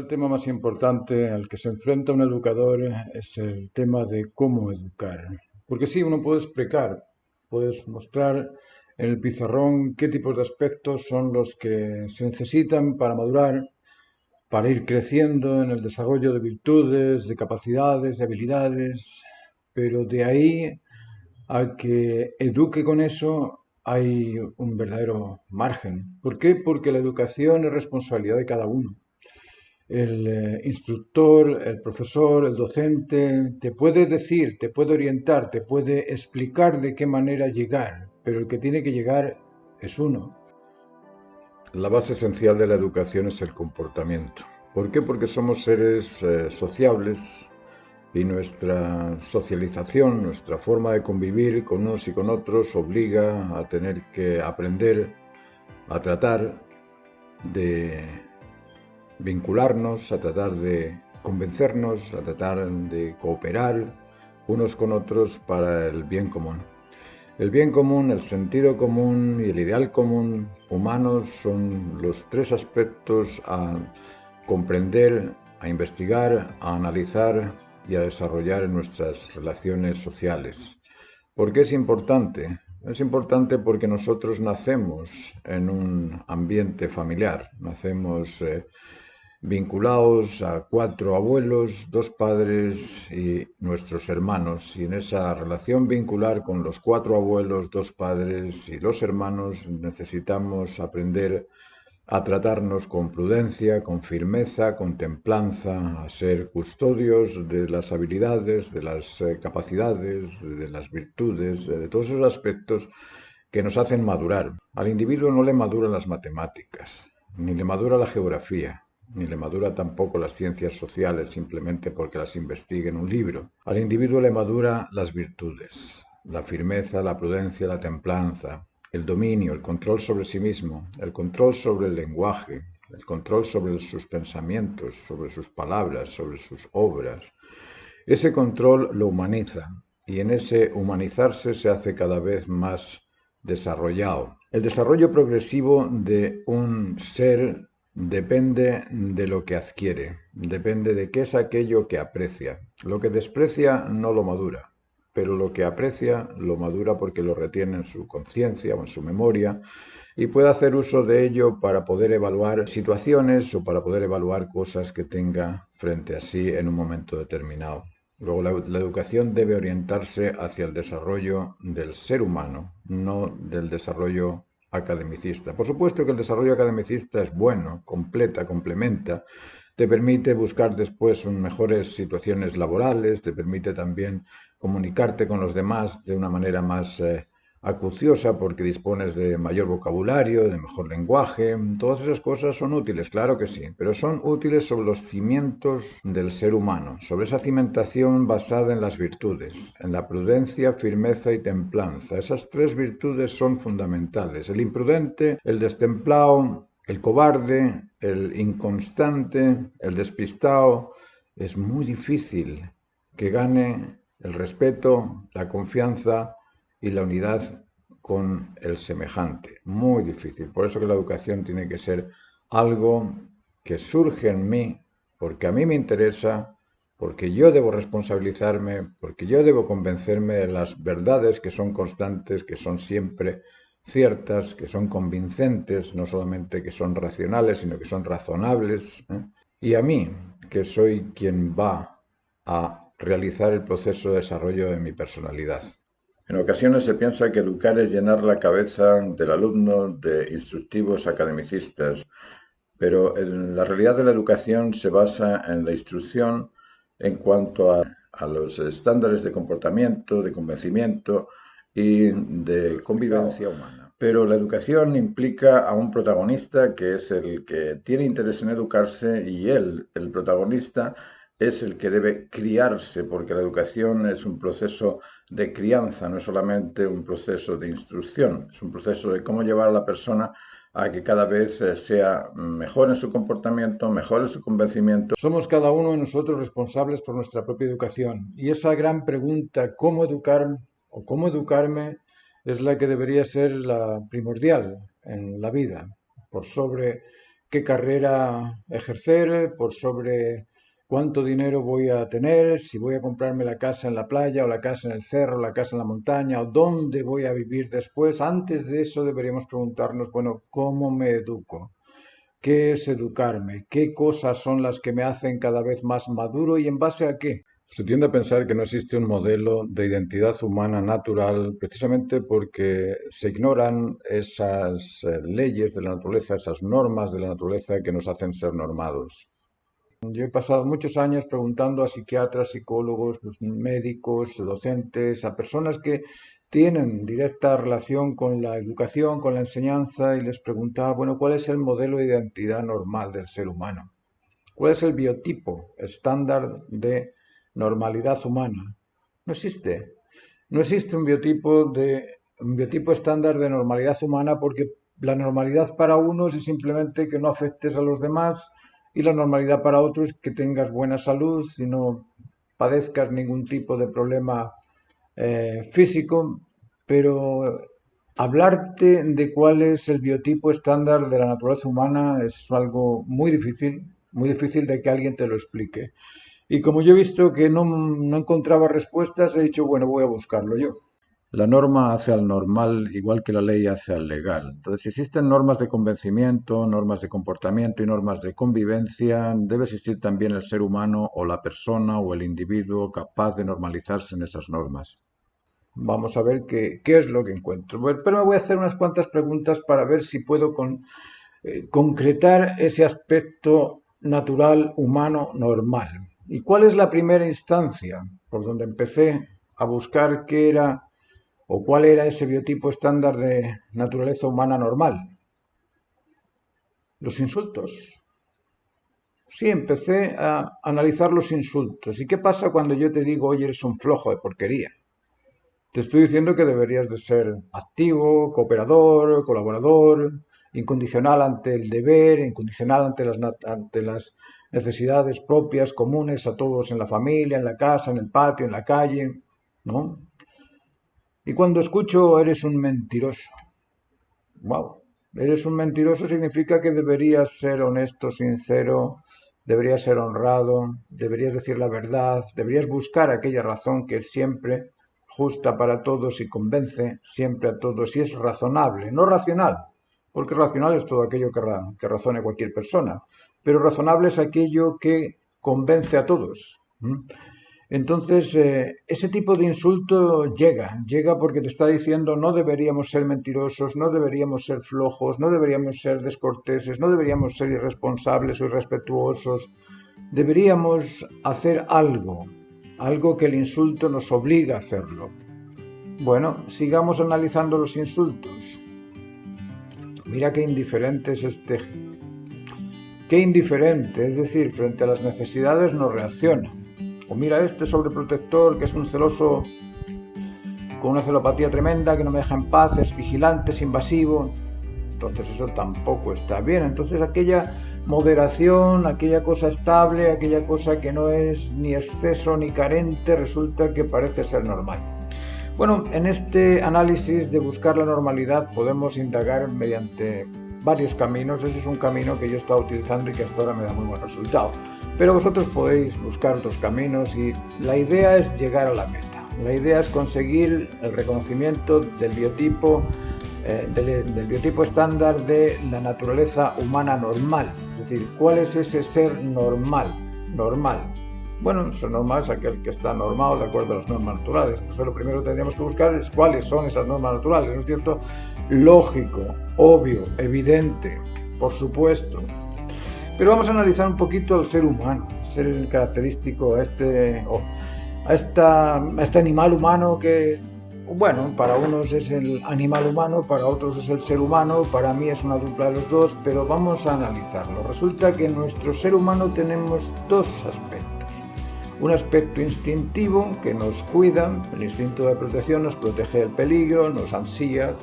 el tema más importante al que se enfrenta un educador es el tema de cómo educar. Porque sí, uno puede explicar, puedes mostrar en el pizarrón qué tipos de aspectos son los que se necesitan para madurar, para ir creciendo en el desarrollo de virtudes, de capacidades, de habilidades, pero de ahí a que eduque con eso hay un verdadero margen. ¿Por qué? Porque la educación es responsabilidad de cada uno. El instructor, el profesor, el docente te puede decir, te puede orientar, te puede explicar de qué manera llegar, pero el que tiene que llegar es uno. La base esencial de la educación es el comportamiento. ¿Por qué? Porque somos seres sociables y nuestra socialización, nuestra forma de convivir con unos y con otros obliga a tener que aprender a tratar de vincularnos, a tratar de convencernos, a tratar de cooperar unos con otros para el bien común. El bien común, el sentido común y el ideal común humanos son los tres aspectos a comprender, a investigar, a analizar y a desarrollar en nuestras relaciones sociales. ¿Por qué es importante? Es importante porque nosotros nacemos en un ambiente familiar, nacemos vinculados a 4 abuelos, 2 padres y nuestros hermanos. Y en esa relación vincular con los 4 abuelos, 2 padres y los hermanos necesitamos aprender a tratarnos con prudencia, con firmeza, con templanza, a ser custodios de las habilidades, de las capacidades, de las virtudes, de todos esos aspectos que nos hacen madurar. Al individuo no le maduran las matemáticas, ni le madura la geografía, ni le madura tampoco las ciencias sociales simplemente porque las investigue en un libro. Al individuo le madura las virtudes, la firmeza, la prudencia, la templanza, el dominio, el control sobre sí mismo, el control sobre el lenguaje, el control sobre sus pensamientos, sobre sus palabras, sobre sus obras. Ese control lo humaniza y en ese humanizarse se hace cada vez más desarrollado. El desarrollo progresivo de un ser depende de lo que adquiere, depende de qué es aquello que aprecia. Lo que desprecia no lo madura, pero lo que aprecia lo madura porque lo retiene en su conciencia o en su memoria y puede hacer uso de ello para poder evaluar situaciones o para poder evaluar cosas que tenga frente a sí en un momento determinado. Luego, la educación debe orientarse hacia el desarrollo del ser humano, no del desarrollo academicista. Por supuesto que el desarrollo academicista es bueno, completa, complementa, te permite buscar después mejores situaciones laborales, te permite también comunicarte con los demás de una manera más acuciosa porque dispones de mayor vocabulario, de mejor lenguaje. Todas esas cosas son útiles, claro que sí, pero son útiles sobre los cimientos del ser humano, sobre esa cimentación basada en las virtudes, en la prudencia, firmeza y templanza. Esas tres virtudes son fundamentales. El imprudente, el destemplado, el cobarde, el inconstante, el despistado, es muy difícil que gane el respeto, la confianza y la unidad con el semejante. Muy difícil. Por eso que la educación tiene que ser algo que surge en mí, porque a mí me interesa, porque yo debo responsabilizarme, porque yo debo convencerme de las verdades que son constantes, que son siempre ciertas, que son convincentes, no solamente que son racionales, sino que son razonables. Y a mí, que soy quien va a realizar el proceso de desarrollo de mi personalidad. En ocasiones se piensa que educar es llenar la cabeza del alumno de instructivos academicistas, pero la realidad de la educación se basa en la instrucción en cuanto a los estándares de comportamiento, de convencimiento y de convivencia humana. Pero la educación implica a un protagonista que es el que tiene interés en educarse y él, el protagonista, es el que debe criarse, porque la educación es un proceso de crianza, no es solamente un proceso de instrucción, es un proceso de cómo llevar a la persona a que cada vez sea mejor en su comportamiento, mejor en su convencimiento. Somos cada uno de nosotros responsables por nuestra propia educación y esa gran pregunta, ¿cómo educar o cómo educarme?, es la que debería ser la primordial en la vida, por sobre qué carrera ejercer, por sobre cuánto dinero voy a tener, si voy a comprarme la casa en la playa o la casa en el cerro, la casa en la montaña o dónde voy a vivir después. Antes de eso deberíamos preguntarnos, bueno, ¿cómo me educo? ¿Qué es educarme? ¿Qué cosas son las que me hacen cada vez más maduro y en base a qué? Se tiende a pensar que no existe un modelo de identidad humana natural precisamente porque se ignoran esas leyes de la naturaleza, esas normas de la naturaleza que nos hacen ser normados. Yo he pasado muchos años preguntando a psiquiatras, psicólogos, médicos, docentes, a personas que tienen directa relación con la educación, con la enseñanza, y les preguntaba, bueno, ¿cuál es el modelo de identidad normal del ser humano? ¿Cuál es el biotipo estándar de normalidad humana? No existe. No existe un biotipo estándar de normalidad humana porque la normalidad para unos es simplemente que no afectes a los demás y la normalidad para otros es que tengas buena salud y no padezcas ningún tipo de problema físico, pero hablarte de cuál es el biotipo estándar de la naturaleza humana es algo muy difícil de que alguien te lo explique. Y como yo he visto que no encontraba respuestas, he dicho, bueno, voy a buscarlo yo. La norma hace al normal igual que la ley hace al legal. Entonces, si existen normas de convencimiento, normas de comportamiento y normas de convivencia, debe existir también el ser humano o la persona o el individuo capaz de normalizarse en esas normas. Vamos a ver qué es lo que encuentro. Bueno, pero me voy a hacer unas cuantas preguntas para ver si puedo concretar ese aspecto natural, humano, normal. ¿Y cuál es la primera instancia por donde empecé a buscar qué era o cuál era ese biotipo estándar de naturaleza humana normal? Los insultos. Sí, empecé a analizar los insultos. ¿Y qué pasa cuando yo te digo, oye, eres un flojo de porquería? Te estoy diciendo que deberías de ser activo, cooperador, colaborador, incondicional ante el deber, incondicional ante las necesidades propias, comunes a todos en la familia, en la casa, en el patio, en la calle, ¿no? Y cuando escucho eres un mentiroso, wow, eres un mentiroso significa que deberías ser honesto, sincero, deberías ser honrado, deberías decir la verdad, deberías buscar aquella razón que es siempre justa para todos y convence siempre a todos y es razonable, no racional, porque racional es todo aquello que razone cualquier persona, pero razonable es aquello que convence a todos. Entonces, ese tipo de insulto llega porque te está diciendo no deberíamos ser mentirosos, no deberíamos ser flojos, no deberíamos ser descorteses, no deberíamos ser irresponsables o irrespetuosos, deberíamos hacer algo que el insulto nos obliga a hacerlo. Bueno, sigamos analizando los insultos. Mira qué indiferente es qué indiferente, es decir, frente a las necesidades no reacciona. O mira este sobreprotector que es un celoso con una celopatía tremenda que no me deja en paz, es vigilante, es invasivo. Entonces eso tampoco está bien. Entonces aquella moderación, aquella cosa estable, aquella cosa que no es ni exceso ni carente, resulta que parece ser normal. Bueno, en este análisis de buscar la normalidad podemos indagar mediante varios caminos. Ese es un camino que yo he estado utilizando y que hasta ahora me da muy buen resultado. Pero vosotros podéis buscar otros caminos y la idea es llegar a la meta. La idea es conseguir el reconocimiento del biotipo estándar de la naturaleza humana normal. Es decir, ¿cuál es ese ser normal? Bueno, ser normal es aquel que está normado de acuerdo a las normas naturales. Entonces lo primero que tendríamos que buscar es cuáles son esas normas naturales. ¿No es cierto? Lógico, obvio, evidente, por supuesto. Pero vamos a analizar un poquito al ser humano, ser característico a este animal humano que, bueno, para unos es el animal humano, para otros es el ser humano, para mí es una dupla de los dos, pero vamos a analizarlo. Resulta que en nuestro ser humano tenemos dos aspectos. Un aspecto instintivo que nos cuida, el instinto de protección nos protege del peligro, nos ansía,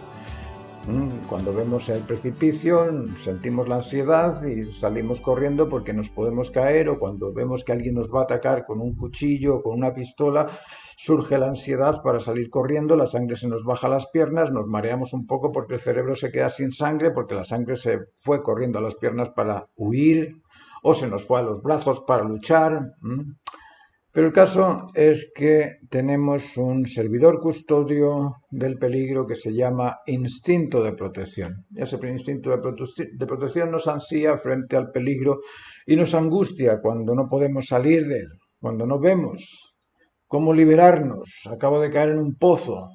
Cuando vemos el precipicio sentimos la ansiedad y salimos corriendo porque nos podemos caer, o cuando vemos que alguien nos va a atacar con un cuchillo o con una pistola, surge la ansiedad para salir corriendo, la sangre se nos baja a las piernas, nos mareamos un poco porque el cerebro se queda sin sangre, porque la sangre se fue corriendo a las piernas para huir o se nos fue a los brazos para luchar. Pero el caso es que tenemos un servidor custodio del peligro que se llama instinto de protección. Y ese instinto de protección nos ansía frente al peligro y nos angustia cuando no podemos salir de él, cuando no vemos cómo liberarnos. Acabo de caer en un pozo.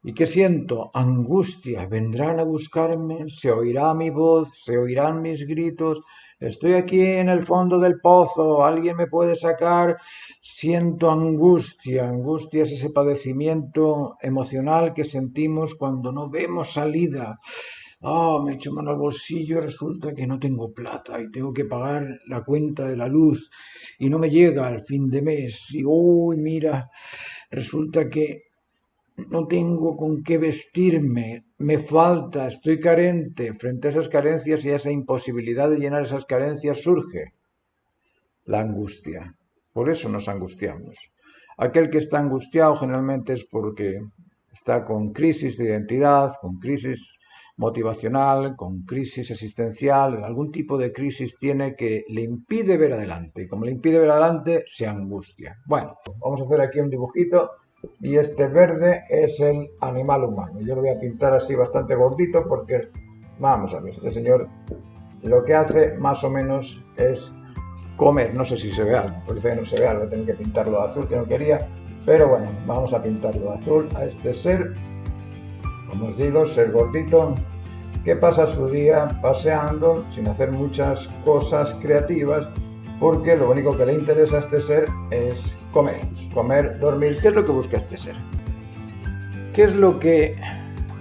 ¿Y qué siento? Angustia. Vendrán a buscarme, se oirá mi voz, se oirán mis gritos. Estoy aquí en el fondo del pozo, alguien me puede sacar. Siento angustia. Angustia es ese padecimiento emocional que sentimos cuando no vemos salida. Me echo mano al bolsillo y resulta que no tengo plata y tengo que pagar la cuenta de la luz y no me llega al fin de mes. Y mira, resulta que no tengo con qué vestirme, me falta, estoy carente. Frente a esas carencias y a esa imposibilidad de llenar esas carencias surge la angustia. Por eso nos angustiamos. Aquel que está angustiado generalmente es porque está con crisis de identidad, con crisis motivacional, con crisis existencial, algún tipo de crisis tiene que le impide ver adelante. Y como le impide ver adelante, se angustia. Bueno, vamos a hacer aquí un dibujito. Y este verde es el animal humano. Yo lo voy a pintar así bastante gordito porque, vamos a ver, este señor lo que hace más o menos es comer. No sé si se ve algo, parece que no se ve algo, tengo que pintarlo de azul, que no quería. Pero bueno, vamos a pintarlo de azul a este ser, como os digo, ser gordito, que pasa su día paseando sin hacer muchas cosas creativas, porque lo único que le interesa a este ser es comer, dormir. ¿Qué es lo que busca este ser? ¿Qué es lo que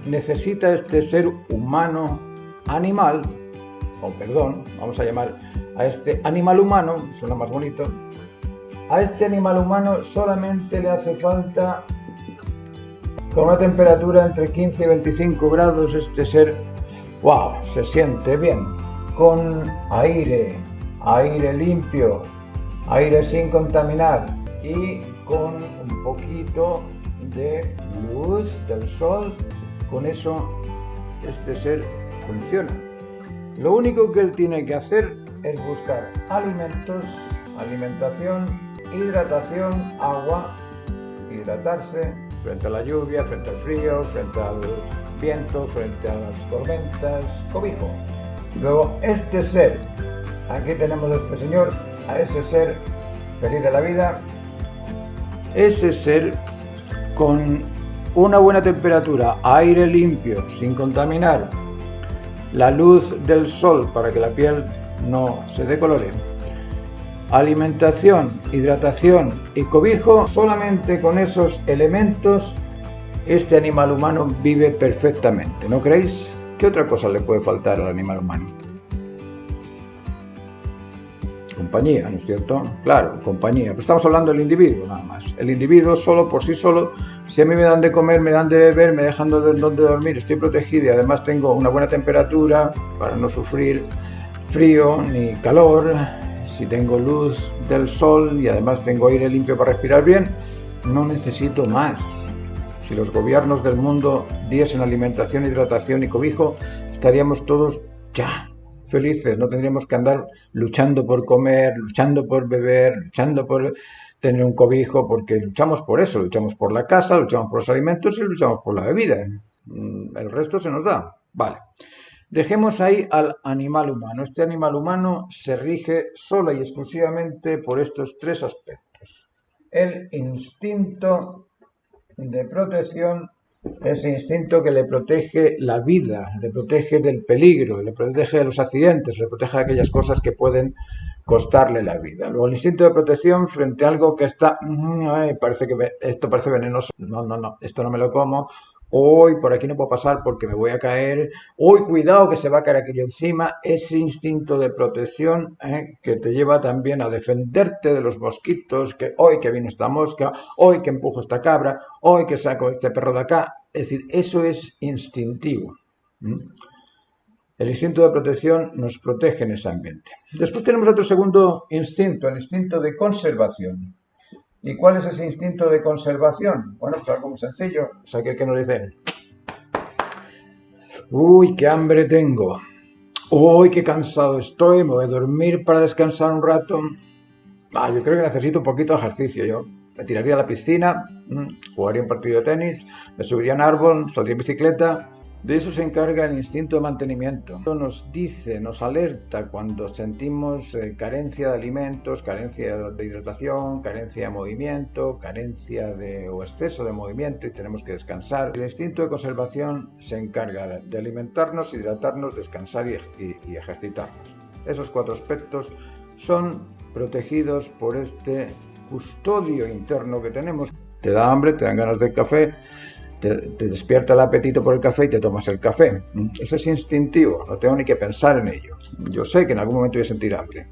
necesita este ser humano animal? Vamos a llamar a este animal humano, suena más bonito. A este animal humano solamente le hace falta, con una temperatura entre 15 y 25 grados, este ser, se siente bien, con aire limpio, aire sin contaminar, y con un poquito de luz del sol. Con eso este ser funciona. Lo único que él tiene que hacer es buscar alimentos, alimentación, hidratación, agua, hidratarse frente a la lluvia, frente al frío, frente al viento, frente a las tormentas, cobijo. Luego este ser, aquí tenemos a este señor, a ese ser feliz de la vida. Ese ser con una buena temperatura, aire limpio, sin contaminar, la luz del sol para que la piel no se decolore, alimentación, hidratación y cobijo, solamente con esos elementos este animal humano vive perfectamente, ¿no creéis? ¿Qué otra cosa le puede faltar al animal humano? Compañía, ¿no es cierto? Claro, compañía. Pero estamos hablando del individuo nada más. El individuo solo, por sí solo, si a mí me dan de comer, me dan de beber, me dejan donde dormir, estoy protegido y además tengo una buena temperatura para no sufrir frío ni calor, si tengo luz del sol y además tengo aire limpio para respirar bien, no necesito más. Si los gobiernos del mundo diesen alimentación, hidratación y cobijo, estaríamos todos ya felices, no tendríamos que andar luchando por comer, luchando por beber, luchando por tener un cobijo, porque luchamos por eso, luchamos por la casa, luchamos por los alimentos y luchamos por la bebida. El resto se nos da. Vale. Dejemos ahí al animal humano. Este animal humano se rige sola y exclusivamente por estos tres aspectos. El instinto de protección, ese instinto que le protege la vida, le protege del peligro, le protege de los accidentes, le protege de aquellas cosas que pueden costarle la vida. Luego el instinto de protección frente a algo que está, parece que esto parece venenoso, no, esto no me lo como, hoy por aquí no puedo pasar porque me voy a caer, hoy cuidado que se va a caer aquello encima. Ese instinto de protección que te lleva también a defenderte de los mosquitos, que hoy que vino esta mosca, hoy que empujo esta cabra, hoy que saco este perro de acá. Es decir, eso es instintivo. ¿Mm? El instinto de protección nos protege en ese ambiente. Después tenemos otro segundo instinto, el instinto de conservación. ¿Y cuál es ese instinto de conservación? Bueno, pues algo muy sencillo. Es aquel que nos dice, uy, qué hambre tengo. Uy, qué cansado estoy, me voy a dormir para descansar un rato. Yo creo que necesito un poquito de ejercicio yo. Me tiraría a la piscina, jugaría un partido de tenis, me subiría a un árbol, saldría en bicicleta. De eso se encarga el instinto de mantenimiento. Nos dice, nos alerta cuando sentimos carencia de alimentos, carencia de hidratación, carencia de movimiento, o exceso de movimiento y tenemos que descansar. El instinto de conservación se encarga de alimentarnos, hidratarnos, descansar y ejercitarnos. Esos 4 aspectos son protegidos por este custodio interno que tenemos. Te da hambre, te dan ganas de café, te despierta el apetito por el café y te tomas el café. Eso es instintivo, no tengo ni que pensar en ello. Yo sé que en algún momento voy a sentir hambre.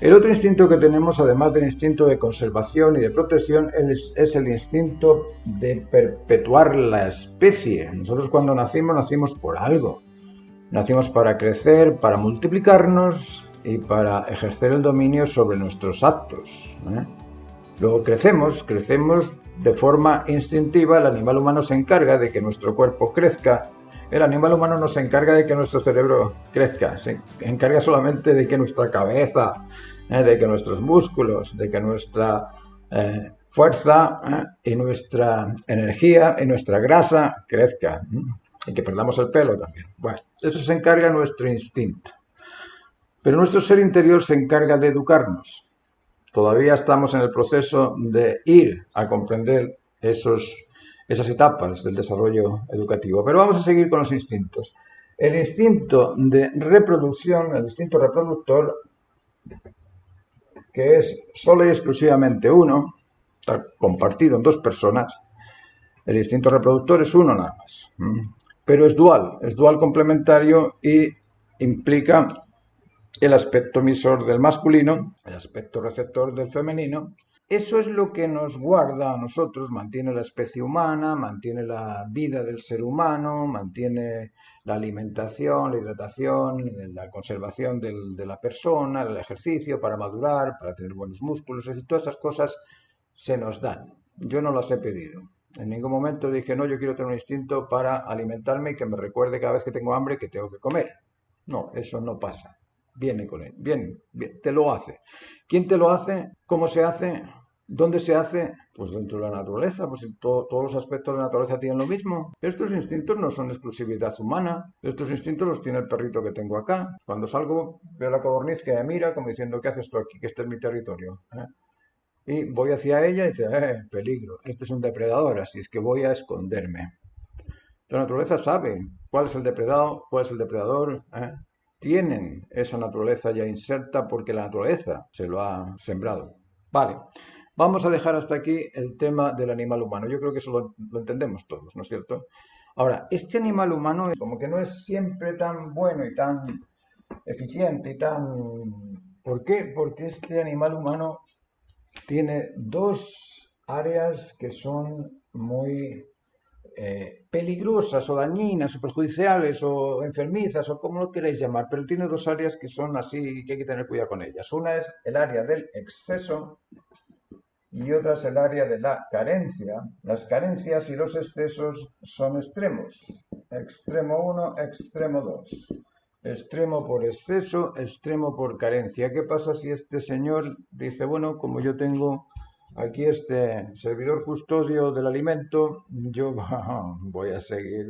El otro instinto que tenemos, además del instinto de conservación y de protección, es el instinto de perpetuar la especie. Nosotros cuando nacimos por algo. Nacimos para crecer, para multiplicarnos y para ejercer el dominio sobre nuestros actos. Luego crecemos de forma instintiva, el animal humano se encarga de que nuestro cuerpo crezca, el animal humano no se encarga de que nuestro cerebro crezca, se encarga solamente de que nuestra cabeza, de que nuestros músculos, de que nuestra fuerza y nuestra energía y nuestra grasa crezca y que perdamos el pelo también. Bueno, eso se encarga nuestro instinto. Pero nuestro ser interior se encarga de educarnos. Todavía estamos en el proceso de ir a comprender esas etapas del desarrollo educativo. Pero vamos a seguir con los instintos. El instinto de reproducción, el instinto reproductor, que es solo y exclusivamente uno, está compartido en 2 personas. El instinto reproductor es uno nada más. Pero es dual complementario y implica el aspecto emisor del masculino, el aspecto receptor del femenino. Eso es lo que nos guarda a nosotros, mantiene la especie humana, mantiene la vida del ser humano, mantiene la alimentación, la hidratación, la conservación de la persona, el ejercicio para madurar, para tener buenos músculos, es decir, todas esas cosas se nos dan. Yo no las he pedido. En ningún momento dije, no, yo quiero tener un instinto para alimentarme y que me recuerde cada vez que tengo hambre que tengo que comer. No, eso no pasa. Viene con él, bien, te lo hace. ¿Quién te lo hace? ¿Cómo se hace? ¿Dónde se hace? Pues dentro de la naturaleza, pues todos los aspectos de la naturaleza tienen lo mismo. Estos instintos no son exclusividad humana, estos instintos los tiene el perrito que tengo acá. Cuando salgo veo la codorniz que me mira como diciendo, ¿qué haces tú aquí? Que este es mi territorio. Y voy hacia ella y dice, peligro, este es un depredador, así es que voy a esconderme. La naturaleza sabe cuál es el depredado, cuál es el depredador. Tienen esa naturaleza ya inserta porque la naturaleza se lo ha sembrado. Vale, vamos a dejar hasta aquí el tema del animal humano. Yo creo que eso lo entendemos todos, ¿no es cierto? Ahora, este animal humano como que no es siempre tan bueno y tan eficiente y tan... ¿Por qué? Porque este animal humano tiene 2 áreas que son muy peligrosas o dañinas o perjudiciales o enfermizas o como lo queréis llamar, pero tiene 2 áreas que son así que hay que tener cuidado con ellas. Una es el área del exceso y otra es el área de la carencia. Las carencias y los excesos son extremos. Extremo 1, extremo 2. Extremo por exceso, extremo por carencia. ¿Qué pasa si este señor dice, bueno, como yo tengo aquí este servidor custodio del alimento, yo voy a seguir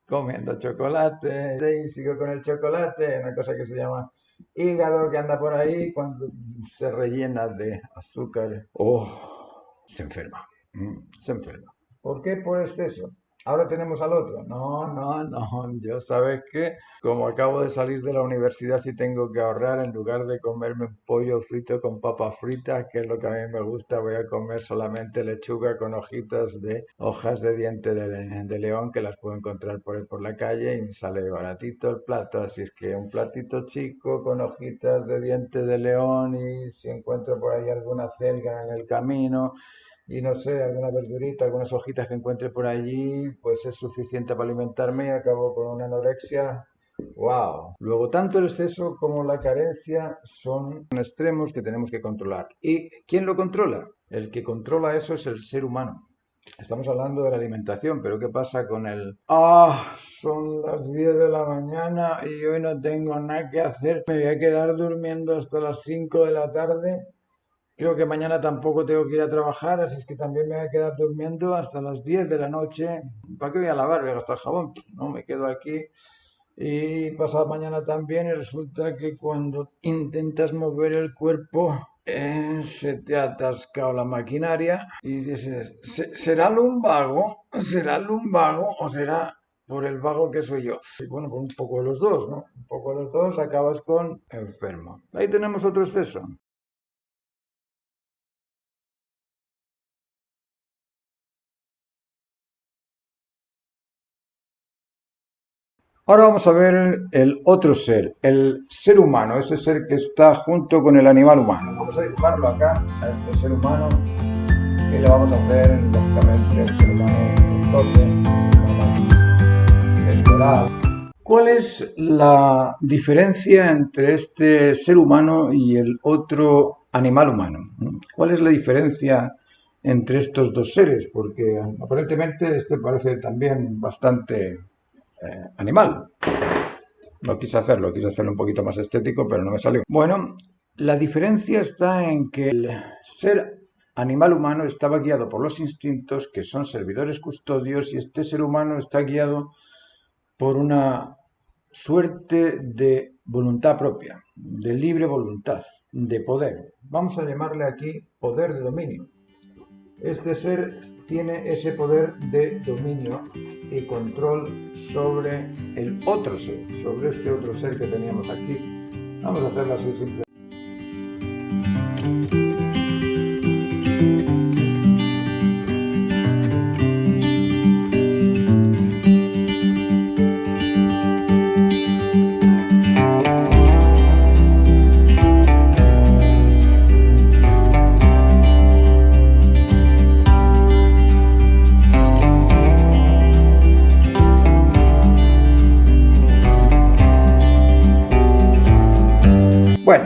comiendo chocolate y sigo con el chocolate, una cosa que se llama hígado que anda por ahí cuando se rellena de azúcar, se enferma, se enferma. ¿Por qué? Por exceso. Ahora tenemos al otro. No, yo sabes que como acabo de salir de la universidad y tengo que ahorrar, en lugar de comerme un pollo frito con papas fritas, que es lo que a mí me gusta, voy a comer solamente lechuga con hojas de diente de león, que las puedo encontrar por ahí por la calle y me sale baratito el plato, así es que un platito chico con hojitas de diente de león y si encuentro por ahí alguna celga en el camino, y no sé, alguna verdurita, algunas hojitas que encuentre por allí, pues es suficiente para alimentarme y acabo con una anorexia. ¡Wow! Luego, tanto el exceso como la carencia son extremos que tenemos que controlar. ¿Y quién lo controla? El que controla eso es el ser humano. Estamos hablando de la alimentación, pero ¿qué pasa con el... Son las 10 de la mañana y hoy no tengo nada que hacer. Me voy a quedar durmiendo hasta las 5 de la tarde. Creo que mañana tampoco tengo que ir a trabajar, así es que también me voy a quedar durmiendo hasta las 10 de la noche. ¿Para qué voy a lavar? Voy a gastar jabón. No, me quedo aquí y pasado mañana también y resulta que cuando intentas mover el cuerpo se te ha atascado la maquinaria y dices, ¿será lumbago? ¿Será lumbago o será por el vago que soy yo? Y bueno, pues un poco de los dos, ¿no? Un poco de los dos acabas con enfermo. Ahí tenemos otro exceso. Ahora vamos a ver el otro ser, el ser humano, ese ser que está junto con el animal humano. Vamos a dibujarlo acá, a este ser humano, y le vamos a hacer, lógicamente, el ser humano un toque, el dorado. ¿Cuál es la diferencia entre este ser humano y el otro animal humano? ¿Cuál es la diferencia entre estos dos seres? Porque aparentemente este parece también bastante animal. No quise hacerlo un poquito más estético, pero no me salió. Bueno, la diferencia está en que el ser animal humano estaba guiado por los instintos, que son servidores custodios, y este ser humano está guiado por una suerte de voluntad propia, de libre voluntad, de poder. Vamos a llamarle aquí poder de dominio. Este ser tiene ese poder de dominio y control sobre el otro ser, sobre este otro ser que teníamos aquí. Vamos a hacerlo así simple. Bueno,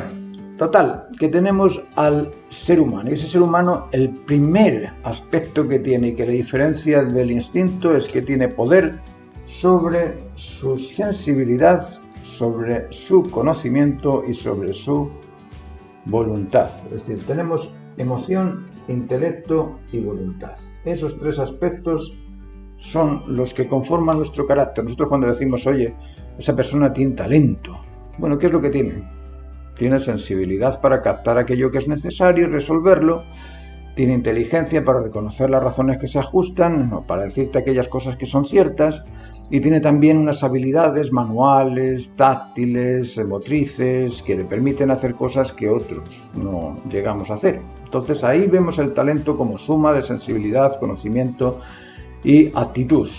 total, que tenemos al ser humano. Y ese ser humano, el primer aspecto que tiene y que le diferencia del instinto es que tiene poder sobre su sensibilidad, sobre su conocimiento y sobre su voluntad. Es decir, tenemos emoción, intelecto y voluntad. Esos tres aspectos son los que conforman nuestro carácter. Nosotros cuando decimos, oye, esa persona tiene talento. Bueno, ¿qué es lo que tiene? Tiene sensibilidad para captar aquello que es necesario y resolverlo. Tiene inteligencia para reconocer las razones que se ajustan o para decirte aquellas cosas que son ciertas. Y tiene también unas habilidades manuales, táctiles, motrices, que le permiten hacer cosas que otros no llegamos a hacer. Entonces ahí vemos el talento como suma de sensibilidad, conocimiento y actitud.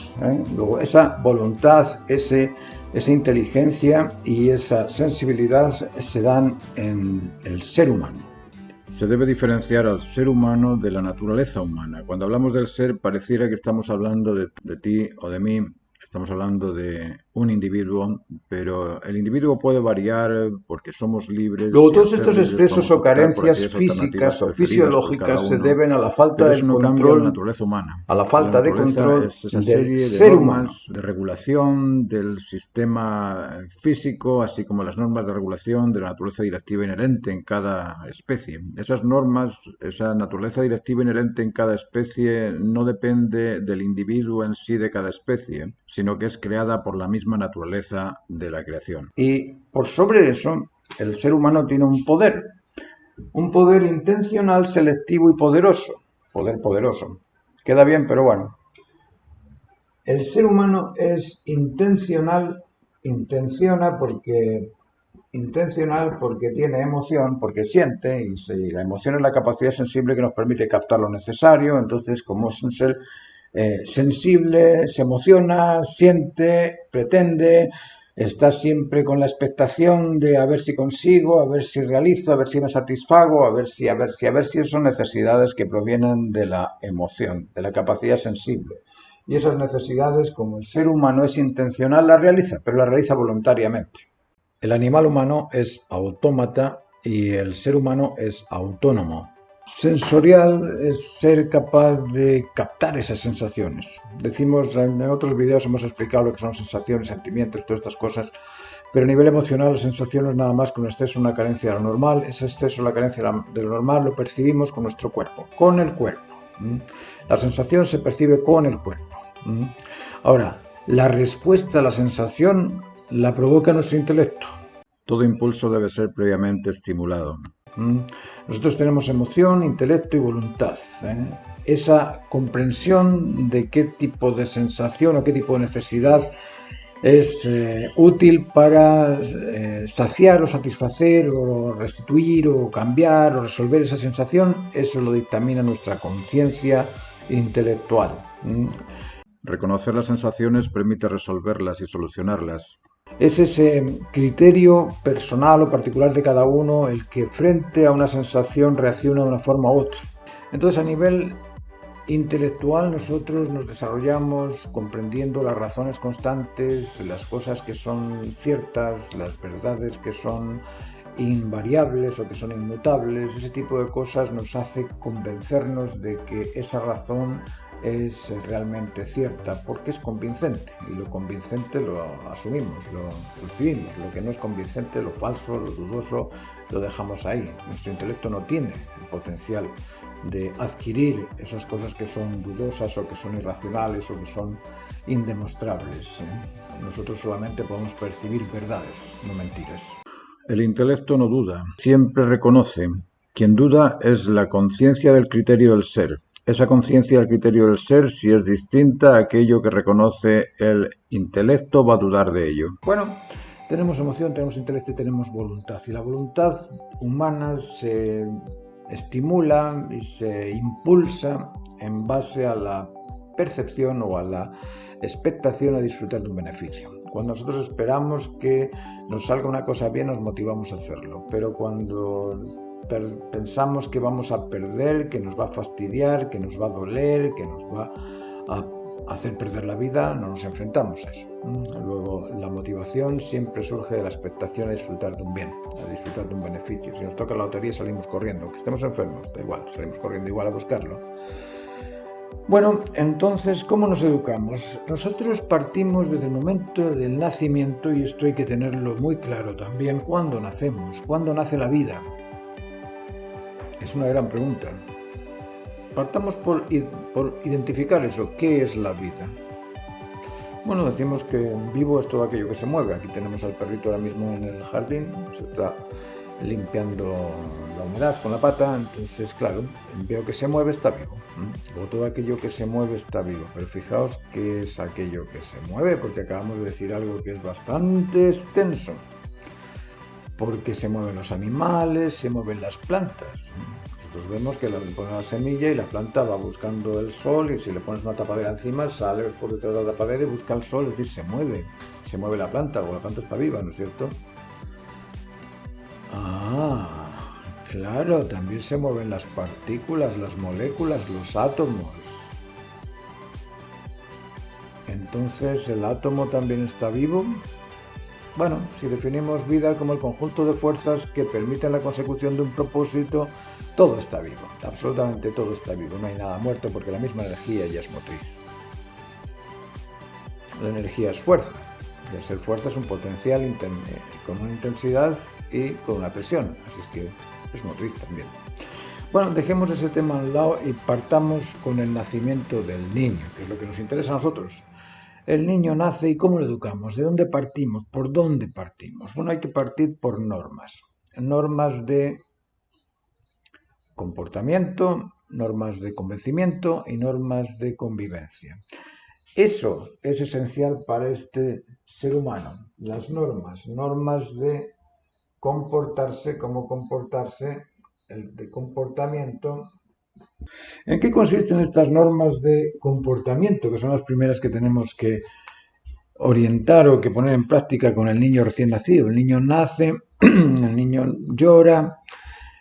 Luego esa voluntad, esa inteligencia y esa sensibilidad se dan en el ser humano. Se debe diferenciar al ser humano de la naturaleza humana. Cuando hablamos del ser, pareciera que estamos hablando de ti o de mí. Estamos hablando de un individuo, pero el individuo puede variar porque somos libres. Luego, todos estos excesos o carencias físicas o fisiológicas se deben a la falta de control, la naturaleza humana. A la falta de control del ser humano, de regulación del sistema físico, así como las normas de regulación de la naturaleza directiva inherente en cada especie. Esas normas, esa naturaleza directiva inherente en cada especie no depende del individuo en sí de cada especie, sino que es creada por la misma naturaleza de la creación. Y por sobre eso, el ser humano tiene un poder intencional, selectivo y poderoso. Poder poderoso. Queda bien, pero bueno. El ser humano es intencional porque tiene emoción, porque siente, y la emoción es la capacidad sensible que nos permite captar lo necesario. Entonces, como es un ser sensible, se emociona, siente, pretende, Está siempre con la expectación de a ver si consigo, a ver si realizo, a ver si me satisfago, a ver si son necesidades que provienen de la emoción, de la capacidad sensible. Y esas necesidades, como el ser humano es intencional, las realiza, pero las realiza voluntariamente. El animal humano es autómata y el ser humano es autónomo. Sensorial es ser capaz de captar esas sensaciones. Decimos, en otros vídeos hemos explicado lo que son sensaciones, sentimientos, todas estas cosas, pero a nivel emocional la sensación no es nada más que un exceso, una carencia de lo normal. Ese exceso, la carencia de lo normal lo percibimos con nuestro cuerpo, con el cuerpo. La sensación se percibe con el cuerpo. Ahora, la respuesta a la sensación la provoca nuestro intelecto. Todo impulso debe ser previamente estimulado. Nosotros tenemos emoción, intelecto y voluntad. Esa comprensión de qué tipo de sensación o qué tipo de necesidad es útil para saciar o satisfacer o restituir o cambiar o resolver esa sensación, eso lo dictamina nuestra conciencia intelectual. Reconocer las sensaciones permite resolverlas y solucionarlas. Es ese criterio personal o particular de cada uno el que frente a una sensación reacciona de una forma u otra. Entonces, a nivel intelectual, nosotros nos desarrollamos comprendiendo las razones constantes, las cosas que son ciertas, las verdades que son invariables o que son inmutables. Ese tipo de cosas nos hace convencernos de que esa razón es realmente cierta, porque es convincente, y lo convincente lo asumimos, lo recibimos. Lo que no es convincente, lo falso, lo dudoso, lo dejamos ahí. Nuestro intelecto no tiene el potencial de adquirir esas cosas que son dudosas o que son irracionales o que son indemostrables. Nosotros solamente podemos percibir verdades, no mentiras. El intelecto no duda, siempre reconoce. Quien duda es la conciencia del criterio del ser. Esa conciencia del criterio del ser, si es distinta a aquello que reconoce el intelecto, va a dudar de ello. Bueno, tenemos emoción, tenemos intelecto y tenemos voluntad. Y la voluntad humana se estimula y se impulsa en base a la percepción o a la expectación a disfrutar de un beneficio. Cuando nosotros esperamos que nos salga una cosa bien, nos motivamos a hacerlo, pero cuando pensamos que vamos a perder, que nos va a fastidiar, que nos va a doler, que nos va a hacer perder la vida, no nos enfrentamos a eso. Luego, la motivación siempre surge de la expectación a disfrutar de un bien, a disfrutar de un beneficio. Si nos toca la lotería, salimos corriendo. Que estemos enfermos, da igual, salimos corriendo igual a buscarlo. Bueno, entonces, ¿cómo nos educamos? Nosotros partimos desde el momento del nacimiento, y esto hay que tenerlo muy claro también. ¿Cuándo nacemos? ¿Cuándo nace la vida? Es una gran pregunta. Partamos por identificar eso. ¿Qué es la vida? Bueno, decimos que vivo es todo aquello que se mueve. Aquí tenemos al perrito ahora mismo en el jardín. Se está limpiando la humedad con la pata. Entonces, claro, veo que se mueve, está vivo. O todo aquello que se mueve está vivo. Pero fijaos qué es aquello que se mueve, porque acabamos de decir algo que es bastante extenso. Porque se mueven los animales, se mueven las plantas. Nosotros vemos que le ponen la semilla y la planta va buscando el sol, y si le pones una tapadera encima, sale por detrás de la tapadera y busca el sol, es decir, se mueve la planta, o la planta está viva, ¿no es cierto? Ah, claro, también se mueven las partículas, las moléculas, los átomos. Entonces, ¿el átomo también está vivo? Bueno, si definimos vida como el conjunto de fuerzas que permiten la consecución de un propósito, todo está vivo, absolutamente todo está vivo, no hay nada muerto porque la misma energía ya es motriz. La energía es fuerza, y al ser fuerza es un potencial con una intensidad y con una presión, así es que es motriz también. Bueno, dejemos ese tema a un lado y partamos con el nacimiento del niño, que es lo que nos interesa a nosotros. El niño nace y ¿cómo lo educamos? ¿De dónde partimos? ¿Por dónde partimos? Bueno, hay que partir por normas. Normas de comportamiento, normas de convencimiento y normas de convivencia. Eso es esencial para este ser humano. Las normas de comportarse, cómo comportarse, el de comportamiento. ¿En qué consisten estas normas de comportamiento? Que son las primeras que tenemos que orientar o que poner en práctica con el niño recién nacido. El niño nace, el niño llora,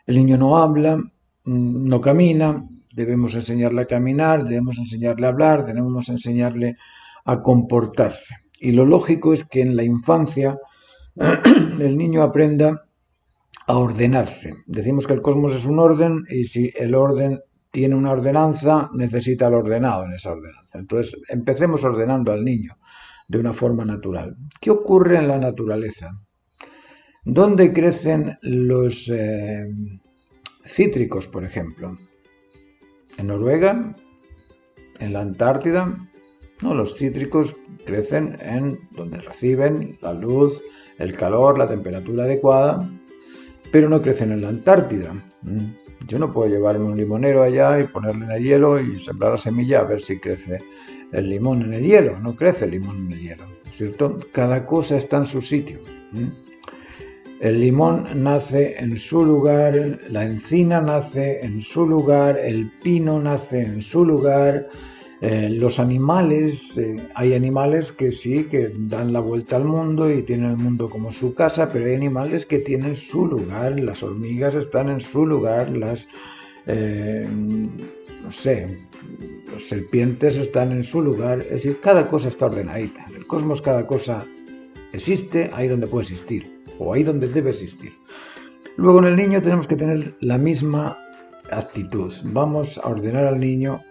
el niño no habla, no camina, debemos enseñarle a caminar, debemos enseñarle a hablar, debemos enseñarle a comportarse. Y lo lógico es que en la infancia el niño aprenda a ordenarse. Decimos que el cosmos es un orden y si el orden tiene una ordenanza, necesita el ordenado en esa ordenanza. Entonces, empecemos ordenando al niño de una forma natural. ¿Qué ocurre en la naturaleza? ¿Dónde crecen los cítricos, por ejemplo? ¿En Noruega? ¿En la Antártida? No, los cítricos crecen en donde reciben la luz, el calor, la temperatura adecuada, pero no crecen en la Antártida. Yo no puedo llevarme un limonero allá y ponerle en el hielo y sembrar la semilla a ver si crece el limón en el hielo. No crece el limón en el hielo, ¿cierto? Cada cosa está en su sitio. El limón nace en su lugar, la encina nace en su lugar, el pino nace en su lugar. Los animales, hay animales que sí, que dan la vuelta al mundo y tienen el mundo como su casa, pero hay animales que tienen su lugar, las hormigas están en su lugar, las, no sé, las serpientes están en su lugar, es decir, cada cosa está ordenadita. En el cosmos cada cosa existe ahí donde puede existir, o ahí donde debe existir. Luego en el niño tenemos que tener la misma actitud. Vamos a ordenar al niño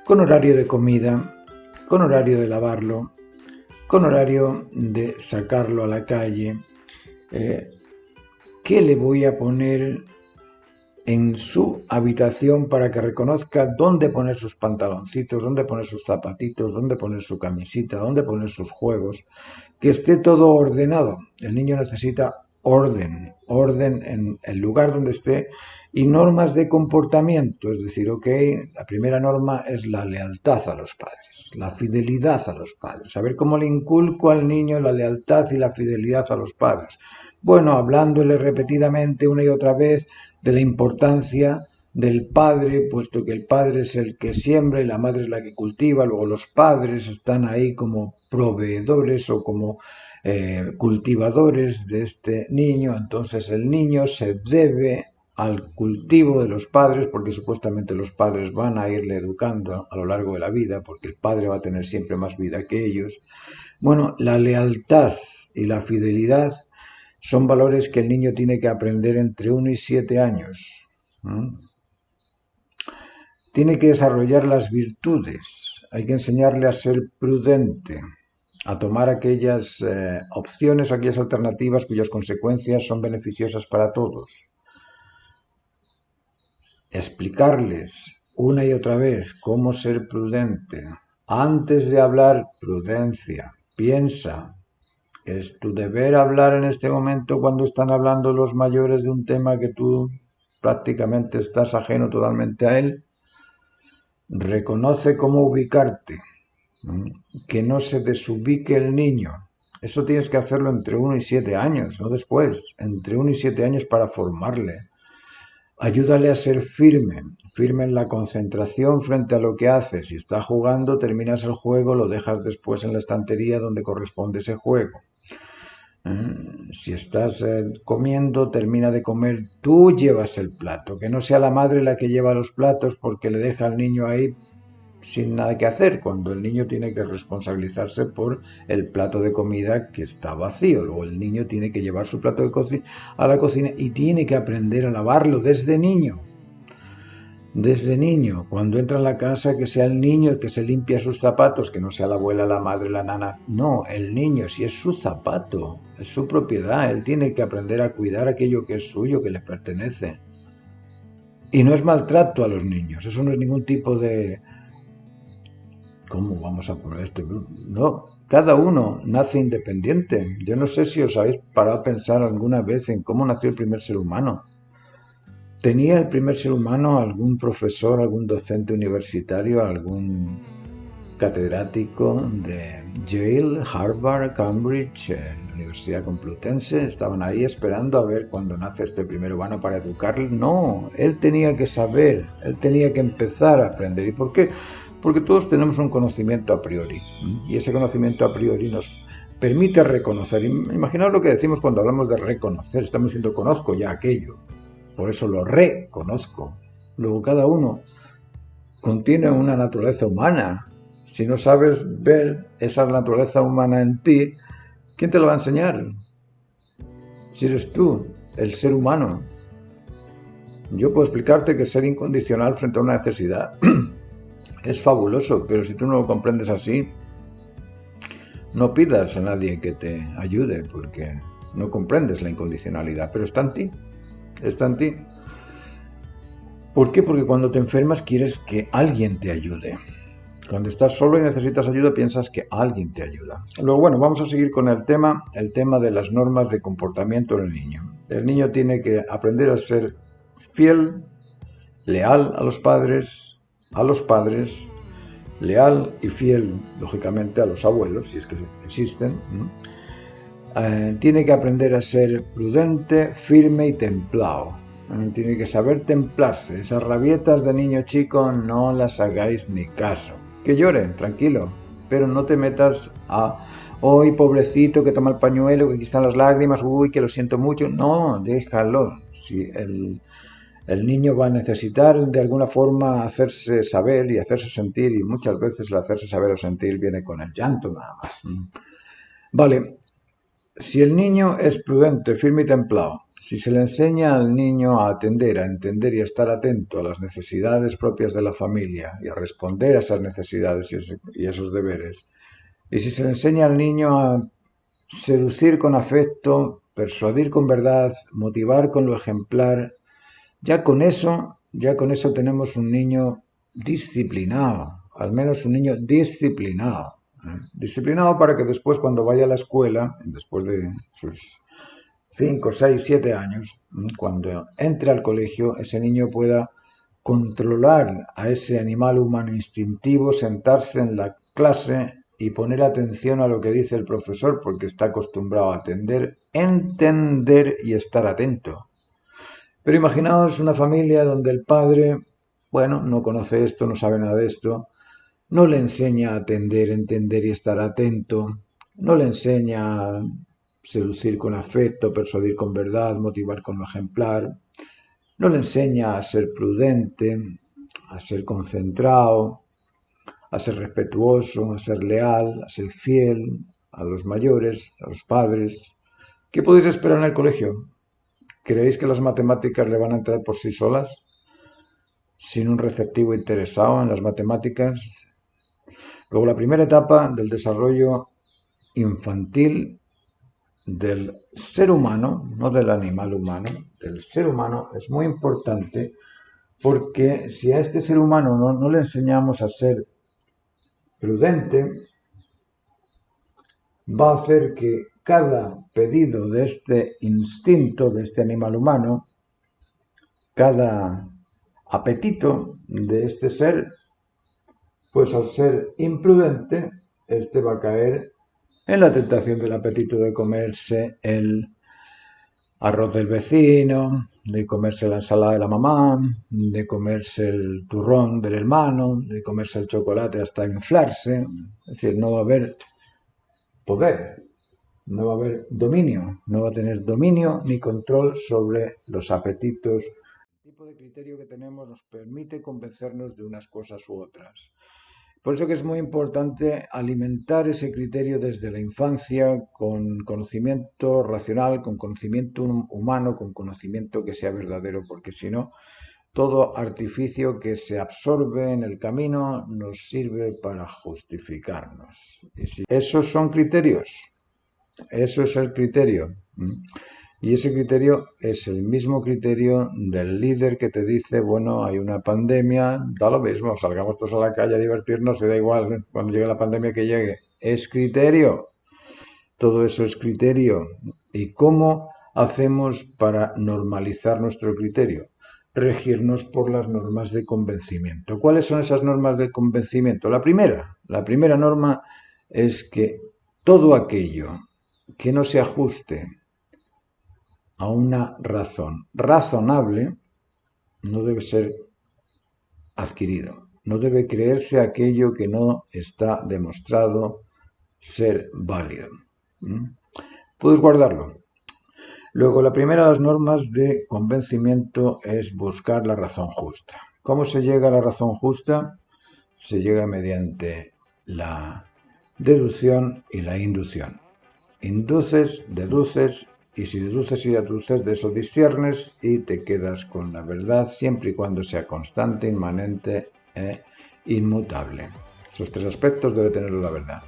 con horario de comida, con horario de lavarlo, con horario de sacarlo a la calle. ¿Qué le voy a poner en su habitación para que reconozca dónde poner sus pantaloncitos, dónde poner sus zapatitos, dónde poner su camisita, dónde poner sus juegos? Que esté todo ordenado. El niño necesita orden en el lugar donde esté y normas de comportamiento, es decir, la primera norma es la lealtad a los padres, la fidelidad a los padres, saber cómo le inculco al niño la lealtad y la fidelidad a los padres. Bueno, hablándole repetidamente una y otra vez de la importancia del padre, puesto que el padre es el que siembra y la madre es la que cultiva, luego los padres están ahí como proveedores o como cultivadores de este niño, entonces el niño se debe al cultivo de los padres, porque supuestamente los padres van a irle educando a lo largo de la vida, porque el padre va a tener siempre más vida que ellos. Bueno, la lealtad y la fidelidad son valores que el niño tiene que aprender entre 1 y 7 años. Tiene que desarrollar las virtudes, hay que enseñarle a ser prudente, a tomar aquellas opciones, aquellas alternativas cuyas consecuencias son beneficiosas para todos. Explicarles una y otra vez cómo ser prudente. Antes de hablar, prudencia. Piensa, es tu deber hablar en este momento cuando están hablando los mayores de un tema que tú prácticamente estás ajeno totalmente a él. Reconoce cómo ubicarte, que no se desubique el niño. Eso tienes que hacerlo entre 1 y 7 años, no después, entre 1 y 7 años para formarle. Ayúdale a ser firme en la concentración frente a lo que hace. Si está jugando, terminas el juego, lo dejas después en la estantería donde corresponde ese juego. Si estás comiendo, termina de comer, tú llevas el plato, que no sea la madre la que lleva los platos porque le deja al niño ahí sin nada que hacer, cuando el niño tiene que responsabilizarse por el plato de comida que está vacío. Luego el niño tiene que llevar su plato a la cocina y tiene que aprender a lavarlo desde niño. Desde niño, cuando entra en la casa, que sea el niño el que se limpia sus zapatos, que no sea la abuela, la madre, la nana. No, el niño, si es su zapato, es su propiedad, él tiene que aprender a cuidar aquello que es suyo, que le pertenece. Y no es maltrato a los niños, eso no es ningún tipo de... ¿Cómo vamos a poner esto? No, cada uno nace independiente. Yo no sé si os habéis parado a pensar alguna vez en cómo nació el primer ser humano. ¿Tenía el primer ser humano algún profesor, algún docente universitario, algún catedrático de Yale, Harvard, Cambridge, la Universidad Complutense? ¿Estaban ahí esperando a ver cuándo nace este primer humano para educarle? No, él tenía que saber, él tenía que empezar a aprender. ¿Y por qué? Porque todos tenemos un conocimiento a priori, y ese conocimiento a priori nos permite reconocer. Imaginaos lo que decimos cuando hablamos de reconocer. Estamos diciendo conozco ya aquello, por eso lo reconozco. Luego cada uno contiene una naturaleza humana. Si no sabes ver esa naturaleza humana en ti, ¿quién te lo va a enseñar? Si eres tú, el ser humano. Yo puedo explicarte que ser incondicional frente a una necesidad es fabuloso, pero si tú no lo comprendes así, no pidas a nadie que te ayude, porque no comprendes la incondicionalidad, pero está en ti, está en ti. ¿Por qué? Porque cuando te enfermas quieres que alguien te ayude. Cuando estás solo y necesitas ayuda, piensas que alguien te ayuda. Luego, bueno, vamos a seguir con el tema de las normas de comportamiento del niño. El niño tiene que aprender a ser fiel, leal a los padres, leal y fiel, lógicamente, a los abuelos, si es que existen. Tiene que aprender a ser prudente, firme y templado. Tiene que saber templarse. Esas rabietas de niño chico no las hagáis ni caso. Que llore, tranquilo, pero no te metas a hoy pobrecito que toma el pañuelo, que aquí están las lágrimas, uy, que lo siento mucho. No, déjalo. Si el niño va a necesitar de alguna forma hacerse saber y hacerse sentir, y muchas veces el hacerse saber o sentir viene con el llanto nada más. Vale, si el niño es prudente, firme y templado, si se le enseña al niño a atender, a entender y a estar atento a las necesidades propias de la familia y a responder a esas necesidades y esos deberes, y si se le enseña al niño a seducir con afecto, persuadir con verdad, motivar con lo ejemplar, ya con eso tenemos un niño disciplinado, al menos un niño disciplinado. Disciplinado para que después cuando vaya a la escuela, después de sus 5, 6, 7 años, cuando entre al colegio, ese niño pueda controlar a ese animal humano instintivo, sentarse en la clase y poner atención a lo que dice el profesor, porque está acostumbrado a atender, entender y estar atento. Pero imaginaos una familia donde el padre, bueno, no conoce esto, no sabe nada de esto, no le enseña a atender, entender y estar atento, no le enseña a seducir con afecto, persuadir con verdad, motivar con lo ejemplar, no le enseña a ser prudente, a ser concentrado, a ser respetuoso, a ser leal, a ser fiel a los mayores, a los padres. ¿Qué podéis esperar en el colegio? ¿Creéis que las matemáticas le van a entrar por sí solas? Sin un receptivo interesado en las matemáticas. Luego, la primera etapa del desarrollo infantil del ser humano, no del animal humano, del ser humano, es muy importante porque si a este ser humano no le enseñamos a ser prudente, va a hacer que cada pedido de este instinto, de este animal humano, cada apetito de este ser, pues al ser imprudente, este va a caer en la tentación del apetito de comerse el arroz del vecino, de comerse la ensalada de la mamá, de comerse el turrón del hermano, de comerse el chocolate hasta inflarse. Es decir, no va a haber poder, no va a haber dominio, no va a tener dominio ni control sobre los apetitos. El tipo de criterio que tenemos nos permite convencernos de unas cosas u otras. Por eso que es muy importante alimentar ese criterio desde la infancia con conocimiento racional, con conocimiento humano, con conocimiento que sea verdadero, porque si no, todo artificio que se absorbe en el camino nos sirve para justificarnos. Esos son criterios, eso es el criterio. Y ese criterio es el mismo criterio del líder que te dice, bueno, hay una pandemia, da lo mismo, salgamos todos a la calle a divertirnos y da igual cuando llegue la pandemia que llegue. Es criterio. Todo eso es criterio. ¿Y cómo hacemos para normalizar nuestro criterio? Regirnos por las normas de convencimiento. ¿Cuáles son esas normas de convencimiento? La primera norma es que todo aquello que no se ajuste a una razón razonable no debe ser adquirido. no debe creerse aquello que no está demostrado ser válido. Puedes guardarlo. Luego, la primera de las normas de convencimiento es buscar la razón justa. ¿Cómo se llega a la razón justa? Se llega mediante la deducción y la inducción. Induces, deduces, y si deduces y deduces, de eso disciernes y te quedas con la verdad siempre y cuando sea constante, inmanente e inmutable. Esos tres aspectos debe tener la verdad.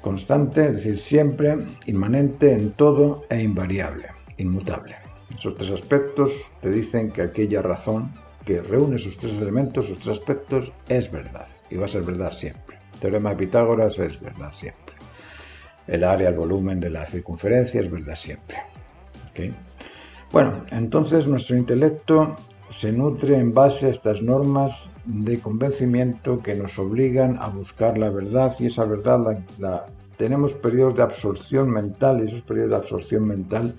Constante, es decir, siempre, inmanente en todo e invariable, inmutable. Esos tres aspectos te dicen que aquella razón que reúne esos tres elementos, esos tres aspectos, es verdad y va a ser verdad siempre. El teorema de Pitágoras es verdad siempre. El área, el volumen de la circunferencia es verdad siempre. ¿Okay? Bueno, entonces nuestro intelecto se nutre en base a estas normas de convencimiento que nos obligan a buscar la verdad, y esa verdad tenemos periodos de absorción mental, y esos periodos de absorción mental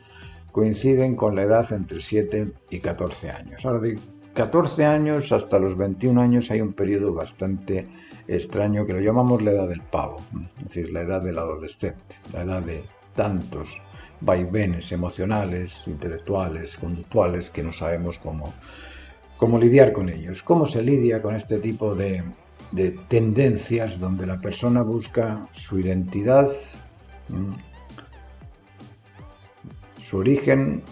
coinciden con la edad entre 7 y 14 años. Ahora, de 14 años hasta los 21 años hay un periodo bastante extraño que lo llamamos la edad del pavo, es decir, la edad del adolescente, la edad de tantos vaivenes emocionales, intelectuales, conductuales, que no sabemos cómo lidiar con ellos. ¿Cómo se lidia con este tipo de tendencias donde la persona busca su identidad, su origen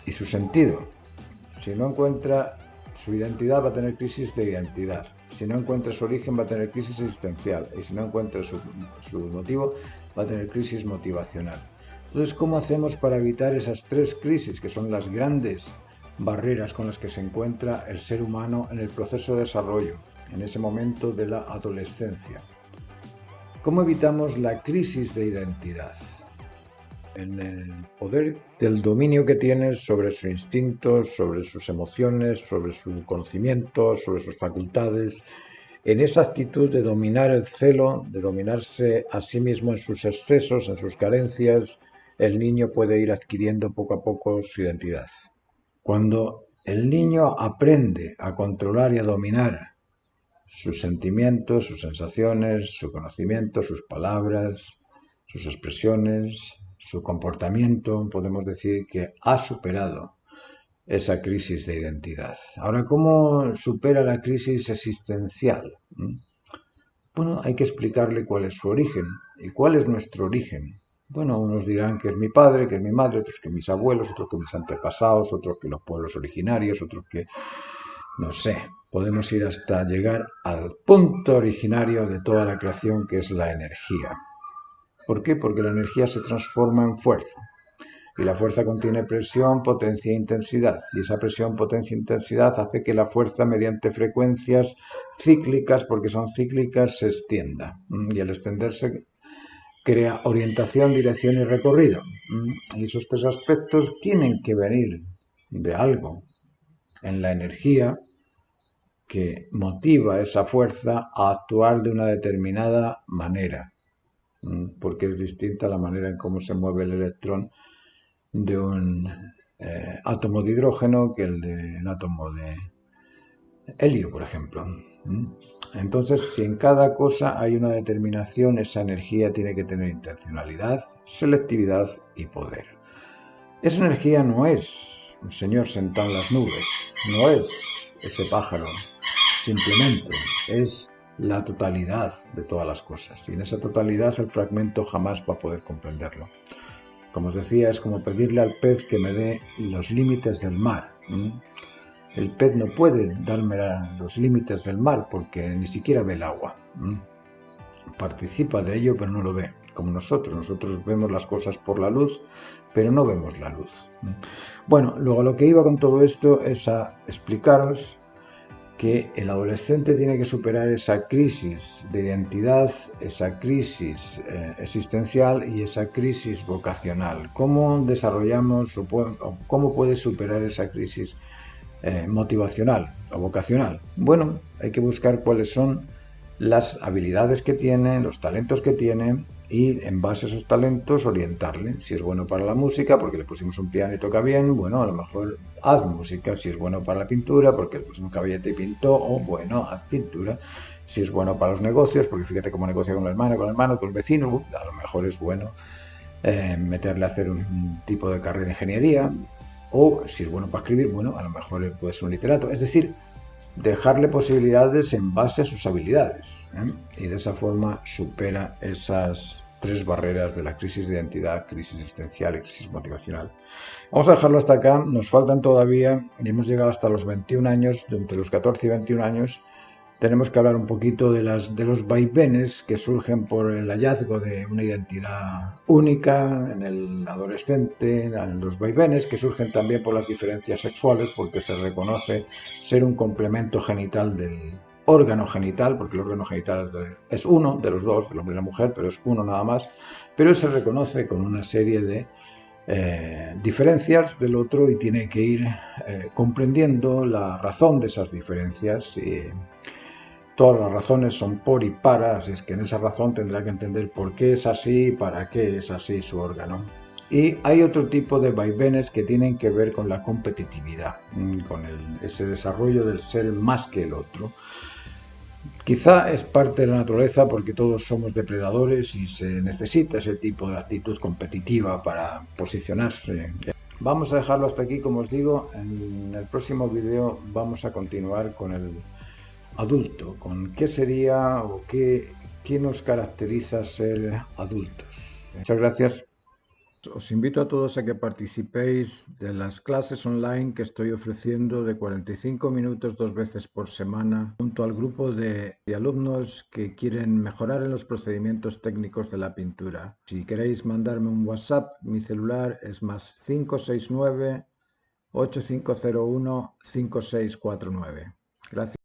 y su sentido? Si no encuentra su identidad, va a tener crisis de identidad. Si no encuentra su origen, va a tener crisis existencial. Y si no encuentra su motivo, va a tener crisis motivacional. Entonces, ¿cómo hacemos para evitar esas tres crisis, que son las grandes barreras con las que se encuentra el ser humano en el proceso de desarrollo, en ese momento de la adolescencia? ¿Cómo evitamos la crisis de identidad? En el poder del dominio que tienes sobre sus instintos, sobre sus emociones, sobre su conocimiento, sobre sus facultades, en esa actitud de dominar el celo, de dominarse a sí mismo en sus excesos, en sus carencias, el niño puede ir adquiriendo poco a poco su identidad. Cuando el niño aprende a controlar y a dominar sus sentimientos, sus sensaciones, su conocimiento, sus palabras, sus expresiones, su comportamiento, podemos decir que ha superado esa crisis de identidad. Ahora, ¿cómo supera la crisis existencial? Bueno, hay que explicarle cuál es su origen y cuál es nuestro origen. Bueno, unos dirán que es mi padre, que es mi madre, otros que mis abuelos, otros que mis antepasados, otros que los pueblos originarios, otros que, no sé, podemos ir hasta llegar al punto originario de toda la creación, que es la energía. ¿Por qué? Porque la energía se transforma en fuerza. Y la fuerza contiene presión, potencia e intensidad. Y esa presión, potencia e intensidad hace que la fuerza, mediante frecuencias cíclicas, porque son cíclicas, se extienda. Y al extenderse crea orientación, dirección y recorrido. Y esos tres aspectos tienen que venir de algo en la energía que motiva esa fuerza a actuar de una determinada manera, porque es distinta la manera en cómo se mueve el electrón de un átomo de hidrógeno que el del átomo de helio, por ejemplo. Entonces, si en cada cosa hay una determinación, esa energía tiene que tener intencionalidad, selectividad y poder. Esa energía no es un señor sentado en las nubes, no es ese pájaro, simplemente es la totalidad de todas las cosas. Y en esa totalidad el fragmento jamás va a poder comprenderlo. Como os decía, es como pedirle al pez que me dé los límites del mar. El pez no puede darme los límites del mar porque ni siquiera ve el agua. Participa de ello, pero no lo ve. Como nosotros vemos las cosas por la luz, pero no vemos la luz. Bueno, luego lo que iba con todo esto es a explicaros que el adolescente tiene que superar esa crisis de identidad, esa crisis existencial y esa crisis vocacional. ¿Cómo desarrollamos o cómo puede superar esa crisis motivacional o vocacional? Bueno, hay que buscar cuáles son las habilidades que tiene, los talentos que tiene y en base a esos talentos orientarle. Si es bueno para la música, porque le pusimos un piano y toca bien, bueno, a lo mejor haz música. Si es bueno para la pintura, porque le pusimos un caballete y pintó, o bueno, haz pintura. Si es bueno para los negocios, porque fíjate cómo negocia con la hermana, con el hermano, con el vecino, a lo mejor es bueno meterle a hacer un tipo de carrera de ingeniería. O si es bueno para escribir, bueno, a lo mejor puede ser un literato. Es decir, dejarle posibilidades en base a sus habilidades, y de esa forma supera esas tres barreras de la crisis de identidad, crisis existencial y crisis motivacional. Vamos a dejarlo hasta acá, nos faltan todavía, y hemos llegado hasta los 21 años, entre los 14 y 21 años, tenemos que hablar un poquito de los vaivenes que surgen por el hallazgo de una identidad única en el adolescente, en los vaivenes que surgen también por las diferencias sexuales, porque se reconoce ser un complemento genital del órgano genital, porque el órgano genital es uno de los dos, del hombre y la mujer, pero es uno nada más, pero se reconoce con una serie de diferencias del otro y tiene que ir comprendiendo la razón de esas diferencias. Todas las razones son por y para, así es que en esa razón tendrá que entender por qué es así y para qué es así su órgano. Y hay otro tipo de vaivenes que tienen que ver con la competitividad, con ese desarrollo del ser más que el otro. Quizá es parte de la naturaleza porque todos somos depredadores y se necesita ese tipo de actitud competitiva para posicionarse. Vamos a dejarlo hasta aquí, como os digo. En el próximo vídeo vamos a continuar con el adulto, con qué sería o qué nos caracteriza ser adultos. Muchas gracias. Os invito a todos a que participéis de las clases online que estoy ofreciendo de 45 minutos 2 veces por semana junto al grupo de alumnos que quieren mejorar en los procedimientos técnicos de la pintura. Si queréis mandarme un WhatsApp, mi celular es más 569 8501 5649. Gracias.